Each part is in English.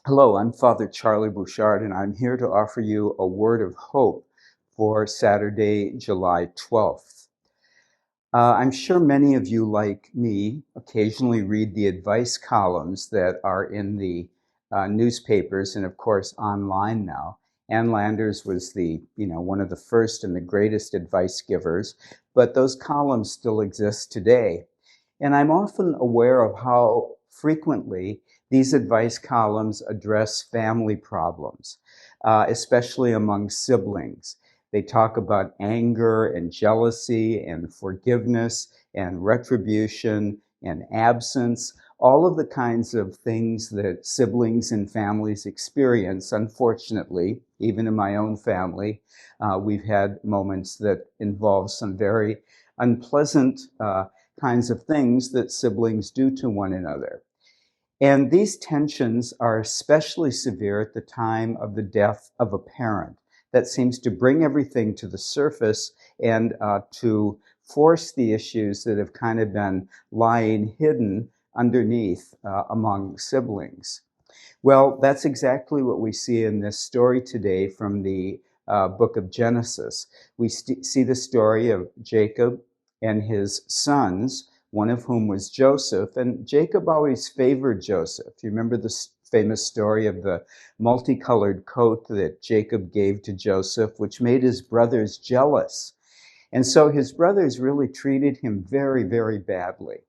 Hello, I'm Father Charlie Bouchard, and I'm here to offer you a word of hope for Saturday, July 12th. I'm sure many of you, like me, occasionally read the advice columns that are in the newspapers and, of course, online now. Ann Landers was one of the first and the greatest advice givers, but those columns still exist today. And I'm often aware of how frequently these advice columns address family problems, especially among siblings. They talk about anger and jealousy and forgiveness and retribution and absence, all of the kinds of things that siblings and families experience. Unfortunately, even in my own family, we've had moments that involve some very unpleasant kinds of things that siblings do to one another. And these tensions are especially severe at the time of the death of a parent. That seems to bring everything to the surface and to force the issues that have kind of been lying hidden underneath among siblings. Well, that's exactly what we see in this story today from the book of Genesis. We see the story of Jacob and his sons, one of whom was Joseph. And Jacob always favored Joseph. You remember the famous story of the multicolored coat that Jacob gave to Joseph, which made his brothers jealous. And so his brothers really treated him very, very badly.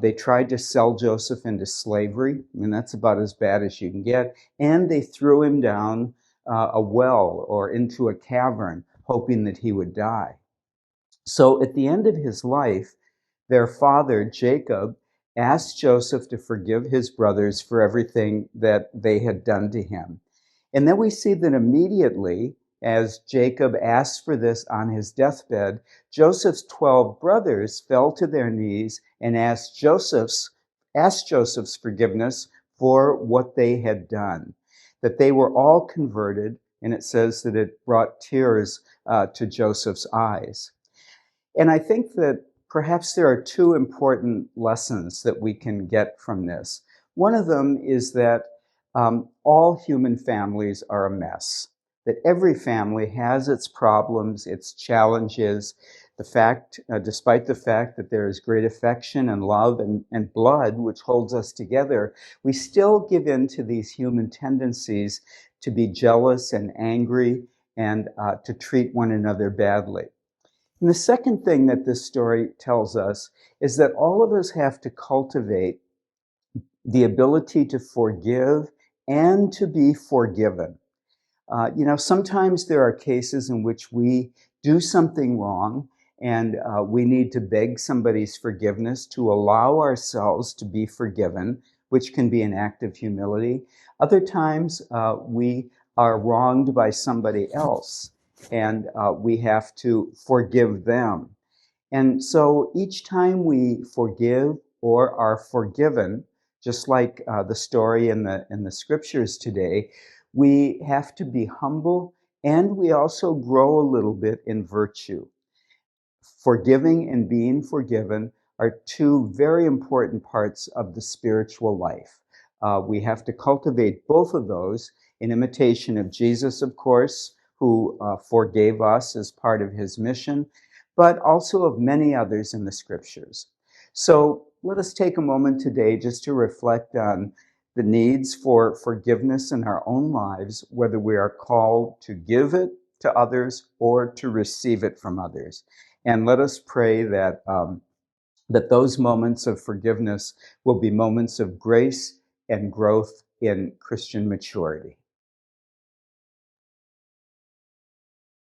They tried to sell Joseph into slavery, and that's about as bad as you can get. And they threw him down a well or into a cavern, hoping that he would die. So at the end of his life, their father, Jacob, asked Joseph to forgive his brothers for everything that they had done to him. And then we see that immediately, as Jacob asked for this on his deathbed, Joseph's 12 brothers fell to their knees and asked Joseph's forgiveness for what they had done. That they were all converted, and it says that it brought tears to Joseph's eyes. And I think that perhaps there are two important lessons that we can get from this. One of them is that all human families are a mess, that every family has its problems, its challenges. Despite the fact that there is great affection and love and blood, which holds us together, we still give in to these human tendencies to be jealous and angry and to treat one another badly. And the second thing that this story tells us is that all of us have to cultivate the ability to forgive and to be forgiven. Sometimes there are cases in which we do something wrong and we need to beg somebody's forgiveness to allow ourselves to be forgiven, which can be an act of humility. Other times we are wronged by somebody else and we have to forgive them. And so each time we forgive or are forgiven, just like the story in the scriptures today, we have to be humble and we also grow a little bit in virtue. Forgiving and being forgiven are two very important parts of the spiritual life. We have to cultivate both of those in imitation of Jesus, of course, who forgave us as part of his mission, but also of many others in the scriptures. So let us take a moment today just to reflect on the needs for forgiveness in our own lives, whether we are called to give it to others or to receive it from others. And let us pray that those moments of forgiveness will be moments of grace and growth in Christian maturity.